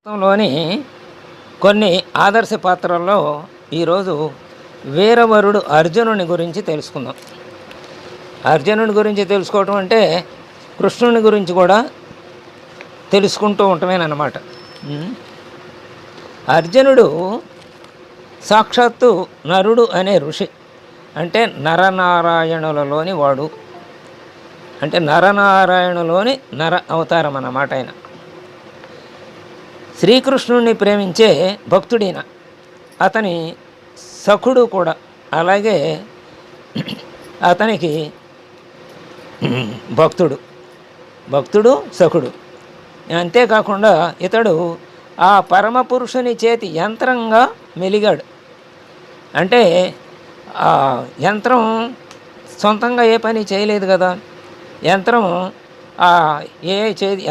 లోని కొన్ని ఆదర్శ పాత్రల్లో ఈరోజు వీరవరుడు అర్జునుని గురించి తెలుసుకుందాం. అర్జునుని గురించి తెలుసుకోవటం అంటే కృష్ణుని గురించి కూడా తెలుసుకుంటూ ఉండటమేనమాట. అర్జునుడు సాక్షాత్తు నరుడు అనే ఋషి, అంటే నరనారాయణులలోని వాడు, అంటే నరనారాయణులోని నర అవతారం అన్నమాట. ఆయన శ్రీకృష్ణుడిని ప్రేమించే భక్తుడిన, అతని సఖుడు కూడా. అలాగే అతనికి భక్తుడు సఖుడు. అంతేకాకుండా ఇతడు ఆ పరమపురుషుని చేతి యంత్రంగా మెలిగాడు. అంటే ఆ యంత్రం సొంతంగా ఏ పని చేయలేదు కదా. యంత్రం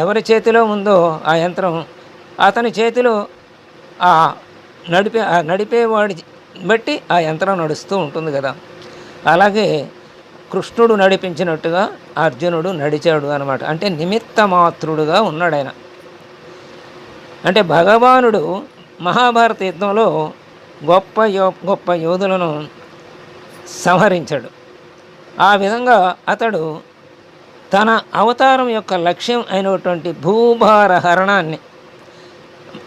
ఎవరి చేతిలో ఉందో ఆ యంత్రం అతని చేతిలో నడిపేవాడి బట్టి ఆ యంత్రం నడుస్తూ ఉంటుంది కదా. అలాగే కృష్ణుడు నడిపించినట్టుగా అర్జునుడు నడిచాడు అన్నమాట. అంటే నిమిత్త మాత్రుడుగా ఉన్నాడు ఆయన. అంటే భగవానుడు మహాభారత యుద్ధంలో గొప్ప యోధులను సంహరించాడు. ఆ విధంగా అతడు తన అవతారం యొక్క లక్ష్యం అయినటువంటి భూభార హరణాన్ని,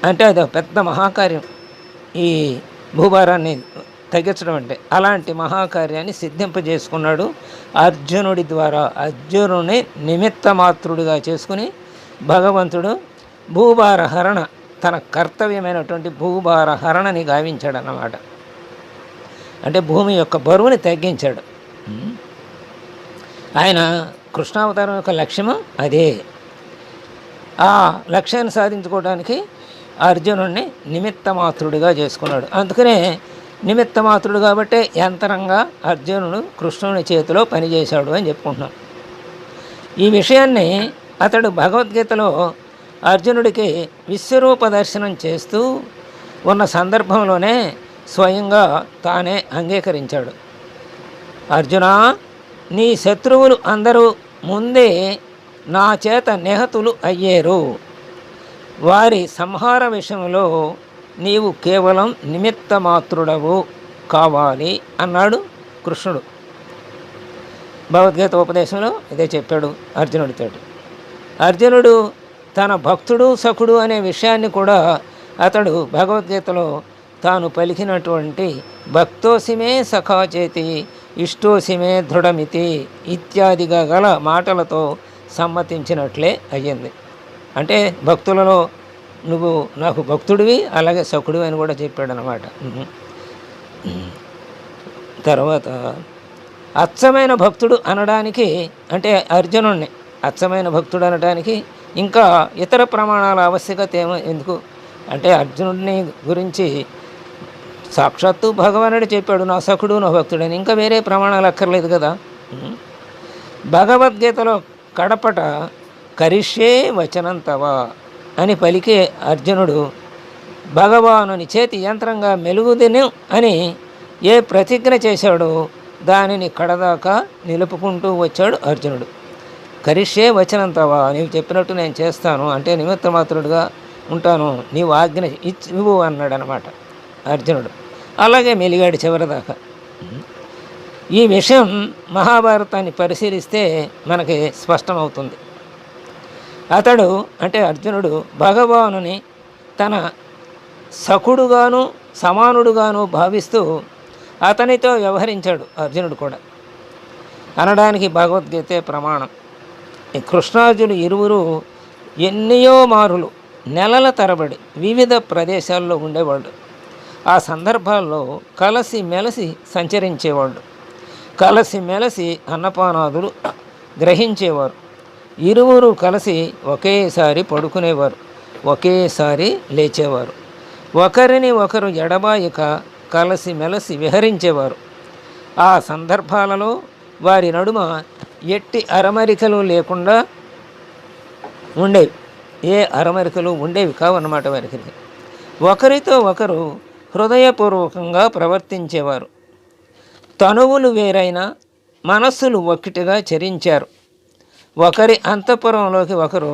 అంటే అది పెద్ద మహాకార్యం, ఈ భూభారాన్ని తగ్గించడం అంటే, అలాంటి మహాకార్యాన్ని సిద్ధింపజేసుకున్నాడు అర్జునుడి ద్వారా. అర్జునుడిని నిమిత్త మాత్రుడిగా చేసుకుని భగవంతుడు భూభార హరణ, తన కర్తవ్యమైనటువంటి భూభార హరణని గావించాడు అన్నమాట. అంటే భూమి యొక్క బరువుని తగ్గించాడు. ఆయన కృష్ణావతారం యొక్క లక్ష్యము అదే. ఆ లక్ష్యాన్ని సాధించుకోవడానికి అర్జునుడిని నిమిత్త మాత్రుడిగా చేసుకున్నాడు. అందుకనే నిమిత్త మాత్రుడు కాబట్టి యంత్రంగా అర్జునుడు కృష్ణుని చేతిలో పనిచేశాడు అని చెప్పుకుంటున్నాం. ఈ విషయాన్ని అతడు భగవద్గీతలో అర్జునుడికి విశ్వరూప దర్శనం చేస్తూ ఉన్న సందర్భంలోనే స్వయంగా తానే అంగీకరించాడు. అర్జునా, నీ శత్రువులు అందరూ ముందే నా చేత నిహతులు అయ్యేరు. వారి సంహార విషయంలో నీవు కేవలం నిమిత్త మాత్రుడవు కావాలి అన్నాడు కృష్ణుడు. భగవద్గీత ఉపదేశంలో ఇదే చెప్పాడు అర్జునుడితో. అర్జునుడు తన భక్తుడు సఖుడు అనే విషయాన్ని కూడా అతడు భగవద్గీతలో తాను పలికినటువంటి భక్తోసిమే సఖాచేతి ఇష్టోసిమే దృఢమితి ఇత్యాదిగా గల మాటలతో సమ్మతించినట్లే అయ్యింది. అంటే భక్తులలో నువ్వు నాకు భక్తుడివి, అలాగే సఖుడివి అని కూడా చెప్పాడు అన్నమాట. తర్వాత అచ్చమైన భక్తుడు అనడానికి, అంటే అర్జునుడిని అచ్చమైన భక్తుడు అనడానికి ఇంకా ఇతర ప్రమాణాల ఆవశ్యకత ఎందుకు అంటే, అర్జునుడిని గురించి సాక్షాత్తు భగవానుడు చెప్పాడు, నా సఖుడు నా భక్తుడని. ఇంకా వేరే ప్రమాణాలు అక్కర్లేదు కదా. భగవద్గీతలో కడపట కరిష్యే వచనంతవా అని పలికే అర్జునుడు భగవానుని చేతి యంత్రంగా మెలుగుదిను అని ఏ ప్రతిజ్ఞ చేశాడో దానిని కడదాకా నిలుపుకుంటూ వచ్చాడు అర్జునుడు. కరిష్యే వచనంతవా, నీవు చెప్పినట్టు నేను చేస్తాను, అంటే నిమిత్త మాత్రుడుగా ఉంటాను, నీవు ఆజ్ఞ ఇవ్వు అన్నాడు అనమాట అర్జునుడు. అలాగే మెలిగాడు చివరిదాకా. ఈ విషయం మహాభారతాన్ని పరిశీలిస్తే మనకి స్పష్టమవుతుంది. అతడు, అంటే అర్జునుడు, భగవానుని తన సఖుడుగాను సమానుడుగాను భావిస్తూ అతనితో వ్యవహరించాడు అర్జునుడు కూడా అనడానికి భగవద్గీతే ప్రమాణం. ఈ కృష్ణార్జునులు ఇరువురు ఎన్నో మారులు నెలల తరబడి వివిధ ప్రదేశాల్లో ఉండేవాళ్ళు. ఆ సందర్భాల్లో కలిసి మెలిసి సంచరించేవాళ్ళు, కలిసి మెలిసి అన్నపానాదులు గ్రహించేవారు. ఇరువురు కలిసి ఒకేసారి పడుకునేవారు, ఒకేసారి లేచేవారు. ఒకరిని ఒకరు ఎడబాయక కలిసి మెలిసి విహరించేవారు. ఆ సందర్భాలలో వారి నడుమ ఎట్టి అరమరికలు లేకుండా ఉండేవి. ఏ అరమరికలు ఉండేవి కావన్నమాట వారికి. ఒకరితో ఒకరు హృదయపూర్వకంగా ప్రవర్తించేవారు. తనువులు వేరైన మనస్సులు ఒక్కటిగా చరించారు. ఒకరి అంతఃపురంలోకి ఒకరు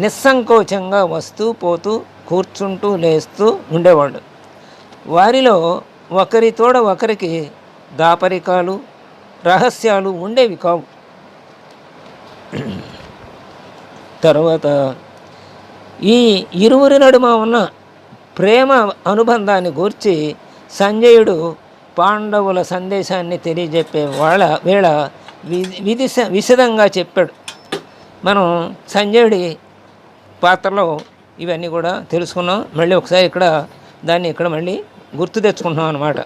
నిస్సంకోచంగా వస్తూ పోతూ కూర్చుంటూ లేస్తూ ఉండేవాళ్ళు. వారిలో ఒకరి తోడ ఒకరికి దాపరికాలు, రహస్యాలు ఉండేవి కావు. తర్వాత ఈ ఇరువురి నడుమ ఉన్న ప్రేమ అనుబంధాన్ని గూర్చి సంజయుడు పాండవుల సందేశాన్ని తెలియజెప్పే వేళ విశదంగా చెప్పాడు. మనం సంజయుడి పాత్రలో ఇవన్నీ కూడా తెలుసుకున్నాం. మళ్ళీ ఒకసారి ఇక్కడ మళ్ళీ గుర్తు తెచ్చుకుంటున్నాం అన్నమాట.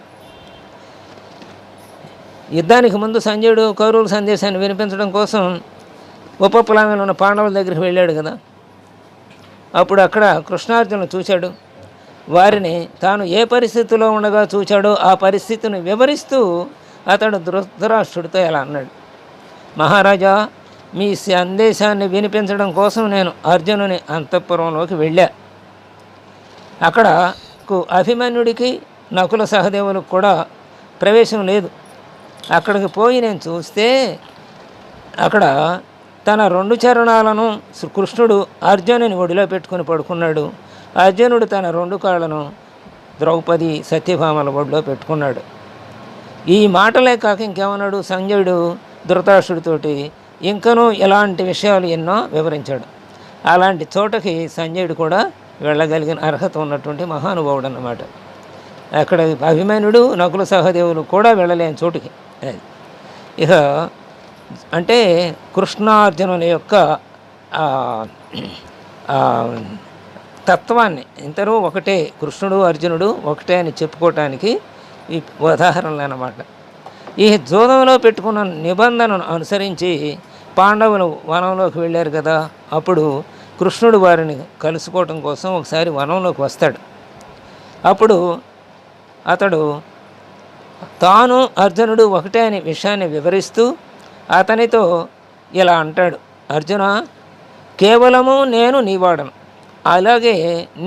యుద్ధానికి ముందు సంజయుడు కౌరవుల సందేశాన్ని వినిపించడం కోసం ఉపప్లావంలో ఉన్న పాండవుల దగ్గరికి వెళ్ళాడు కదా. అప్పుడు అక్కడ కృష్ణార్జునులు చూశాడు. వారిని తాను ఏ పరిస్థితిలో ఉండగా చూశాడో ఆ పరిస్థితిని వివరిస్తూ అతడు ధృతరాష్ట్రుడితో ఇలా అన్నాడు: మహారాజా, మీ సందేశాన్ని వినిపించడం కోసం నేను అర్జునుని అంతఃపురంలోకి వెళ్ళా. అక్కడకు అభిమన్యుడికి నకుల సహదేవులకు కూడా ప్రవేశం లేదు. అక్కడికి పోయి నేను చూస్తే అక్కడ తన 2 చరణాలను కృష్ణుడు అర్జునుని ఒడిలో పెట్టుకుని పడుకున్నాడు. అర్జునుడు తన 2 కాళ్ళను ద్రౌపది సత్యభామల ఒడిలో పెట్టుకున్నాడు. ఈ మాటలే కాక ఇంకేమన్నాడు సంజయుడు ధృతరాష్ట్రుడితోటి, ఇంకనూ ఇలాంటి విషయాలు ఎన్నో వివరించాడు. అలాంటి చోటకి సంజయుడు కూడా వెళ్ళగలిగిన అర్హత ఉన్నటువంటి మహానుభావుడు అన్నమాట. అక్కడ అభిమన్యుడు నకుల సహదేవులు కూడా వెళ్ళలేని చోటుకి. ఇక అంటే కృష్ణార్జునుల యొక్క తత్వాన్ని ఇద్దరూ ఒకటే, కృష్ణుడు అర్జునుడు ఒకటే అని చెప్పుకోవటానికి ఈ ఉదాహరణలు అన్నమాట. ఈ జోదంలో పెట్టుకున్న నిబంధనను అనుసరించి పాండవులు వనంలోకి వెళ్ళారు కదా. అప్పుడు కృష్ణుడు వారిని కలుసుకోవటం కోసం ఒకసారి వనంలోకి వస్తాడు. అప్పుడు అతడు తాను అర్జునుడు ఒకటే అనే విషయాన్ని వివరిస్తూ అతనితో ఇలా అంటాడు: అర్జున, కేవలము నేను నీవాడను, అలాగే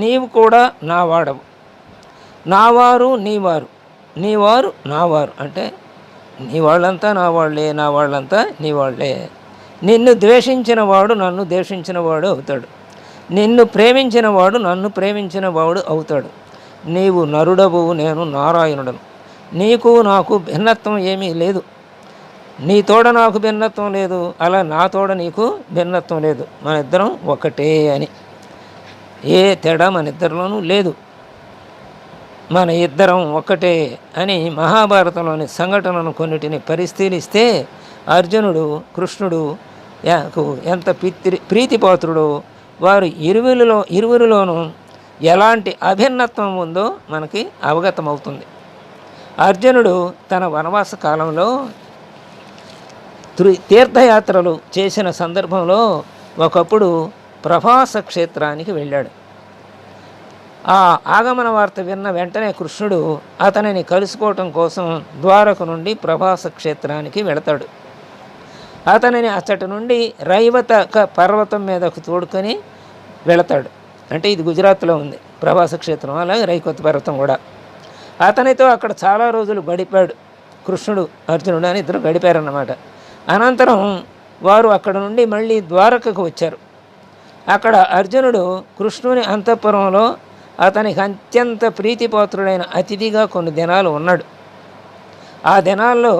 నీవు కూడా నా వాడవు. నావారు నీవారు, నీవారు నావారు. అంటే నీ వాళ్ళంతా నా వాళ్ళే, నా వాళ్ళంతా నీ వాళ్ళే. నిన్ను ద్వేషించిన వాడు నన్ను ద్వేషించిన వాడు అవుతాడు, నిన్ను ప్రేమించిన వాడు నన్ను ప్రేమించిన వాడు అవుతాడు. నీవు నరుడవు, నేను నారాయణుడను. నీకు నాకు భిన్నత్వం ఏమీ లేదు. నీ తోడ నాకు భిన్నత్వం లేదు, అలా నా తోడ నీకు భిన్నత్వం లేదు. మన ఇద్దరం ఒకటే అని, ఏ తేడా మన ఇద్దరిలోనూ లేదు, మన ఇద్దరం ఒకటే అని మహాభారతంలోని సంఘటనను కొన్నిటిని పరిశీలిస్తే అర్జునుడు కృష్ణుడు ఎంత ప్రీతిపాత్రుడో, వారు ఇరువురిలోనూ ఎలాంటి అభిన్నత్వం ఉందో మనకి అవగతమవుతుంది. అర్జునుడు తన వనవాస కాలంలో తీర్థయాత్రలు చేసిన సందర్భంలో ఒకప్పుడు ప్రభాస క్షేత్రానికి వెళ్ళాడు. ఆ ఆగమన వార్త విన్న వెంటనే కృష్ణుడు అతనిని కలుసుకోవటం కోసం ద్వారక నుండి ప్రభాస క్షేత్రానికి వెళతాడు. అతనిని అచ్చటి నుండి రైవతక పర్వతం మీదకు తోడుకొని వెళతాడు. అంటే ఇది గుజరాత్లో ఉంది ప్రభాస క్షేత్రం, అలాగే రైవత పర్వతం కూడా. అతనితో అక్కడ చాలా రోజులు గడిపాడు కృష్ణుడు, అర్జునుడు అని ఇద్దరు గడిపారన్నమాట. అనంతరం వారు అక్కడ నుండి మళ్ళీ ద్వారకకు వచ్చారు. అక్కడ అర్జునుడు కృష్ణుని అంతఃపురంలో అతనికి అత్యంత ప్రీతిపాత్రుడైన అతిథిగా కొన్ని దినాలు ఉన్నాడు. ఆ దినాల్లో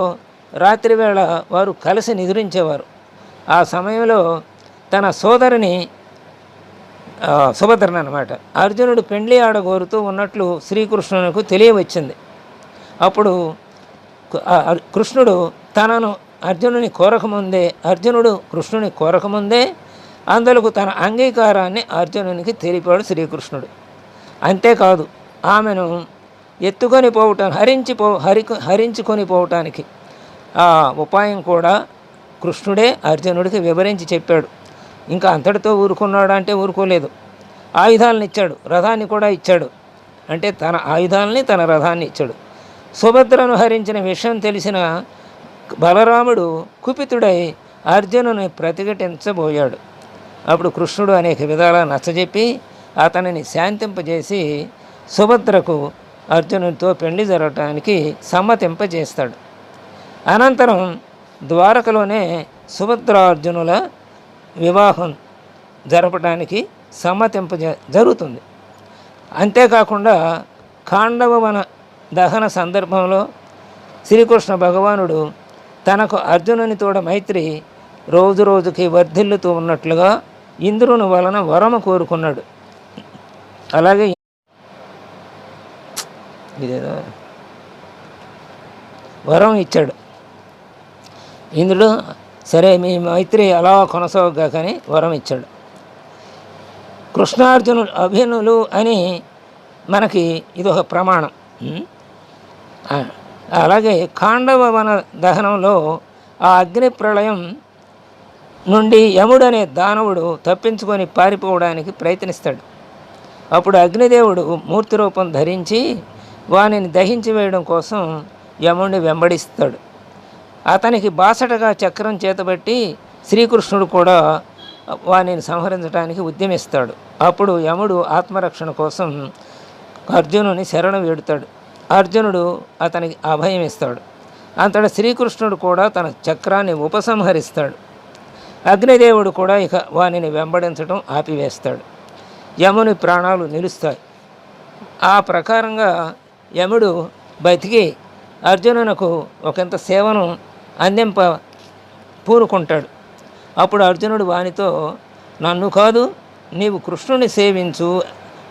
రాత్రివేళ వారు కలిసి నిద్రించేవారు. ఆ సమయంలో తన సోదరిని సుభద్రని అన్నమాట అర్జునుడు పెండ్లి ఆడగోరుతూ ఉన్నట్లు శ్రీకృష్ణునికి తెలియవచ్చింది. అప్పుడు కృష్ణుడు తనను అర్జునుడు కృష్ణుని కోరకముందే అందులకు తన అంగీకారాన్ని అర్జునునికి తెలిపాడు శ్రీకృష్ణుడు. అంతేకాదు, ఆమెను ఎత్తుకొని హరించుకొని పోవటానికి ఆ ఉపాయం కూడా కృష్ణుడే అర్జునుడికి వివరించి చెప్పాడు. ఇంకా అంతటితో ఊరుకున్నాడు అంటే ఊరుకోలేదు. ఆయుధాలను ఇచ్చాడు, రథాన్ని కూడా ఇచ్చాడు. అంటే తన ఆయుధాలని తన రథాన్ని ఇచ్చాడు. సుభద్రను హరించిన విషయం తెలిసిన బలరాముడు కుపితుడై అర్జునుని ప్రతిఘటించబోయాడు. అప్పుడు కృష్ణుడు అనేక విధాలా నచ్చజెప్పి అతనిని శాంతింపజేసి సుభద్రకు అర్జునుడితో పెళ్లి జరగటానికి సమ్మతింపజేస్తాడు. అనంతరం ద్వారకలోనే సుభద్రార్జునుల వివాహం జరపడానికి జరుగుతుంది. అంతేకాకుండా ఖాండవ వన దహన సందర్భంలో శ్రీకృష్ణ భగవానుడు తనకు అర్జునుని తోడ మైత్రి రోజు రోజుకి వర్ధిల్లుతూ ఉన్నట్లుగా ఇంద్రుని వలన వరము కోరుకున్నాడు. అలాగే ఇదేదో వరం ఇచ్చాడు ఇంద్రుడు. సరే మీ మైత్రి అలా కొనసాగుగా కానీ వరం ఇచ్చాడు. కృష్ణార్జునులు అభిన్నులు అని మనకి ఇది ఒక ప్రమాణం. అలాగే ఖాండవ వన దహనంలో ఆ అగ్ని ప్రళయం నుండి యముడనే దానవుడు తప్పించుకొని పారిపోవడానికి ప్రయత్నిస్తాడు. అప్పుడు అగ్నిదేవుడు మూర్తి రూపం ధరించి వానిని దహించి వేయడం కోసం యముడిని వెంబడిస్తాడు. అతనికి బాసటగా చక్రం చేతబట్టి శ్రీకృష్ణుడు కూడా వానిని సంహరించడానికి ఉద్యమిస్తాడు. అప్పుడు యముడు ఆత్మరక్షణ కోసం అర్జునుని శరణు వేడుతాడు. అర్జునుడు అతనికి అభయం ఇస్తాడు. అంతటా శ్రీకృష్ణుడు కూడా తన చక్రాన్ని ఉపసంహరిస్తాడు. అగ్నిదేవుడు కూడా ఇక వానిని వెంబడించడం ఆపివేస్తాడు. యముని ప్రాణాలు నిలుస్తాయి. ఆ ప్రకారంగా యముడు బతికి అర్జునునకు ఒకంత సేవను అందింప పూనుకుంటాడు. అప్పుడు అర్జునుడు వానితో, నన్ను కాదు నీవు కృష్ణుని సేవించు,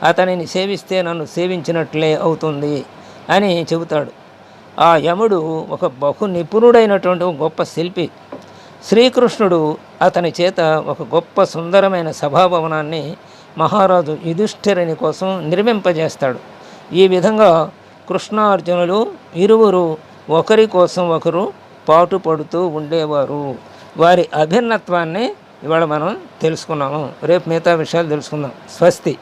అతనిని సేవిస్తే నన్ను సేవించినట్లే అవుతుంది అని చెబుతాడు. ఆ యముడు ఒక బహు నిపుణుడైనటువంటి గొప్ప శిల్పి. శ్రీకృష్ణుడు అతని చేత ఒక గొప్ప సుందరమైన సభాభవనాన్ని మహారాజు యుధిష్ఠిరుని కోసం నిర్మింపజేస్తాడు. ఈ విధంగా కృష్ణార్జునులు ఇరువురు ఒకరి కోసం ఒకరు పాటుపడుతూ ఉండేవారు. వారి అభిన్నత్వాన్ని ఇవాళ మనం తెలుసుకున్నాము. రేపు మిగతా విషయాలు తెలుసుకుందాం. స్వస్తి.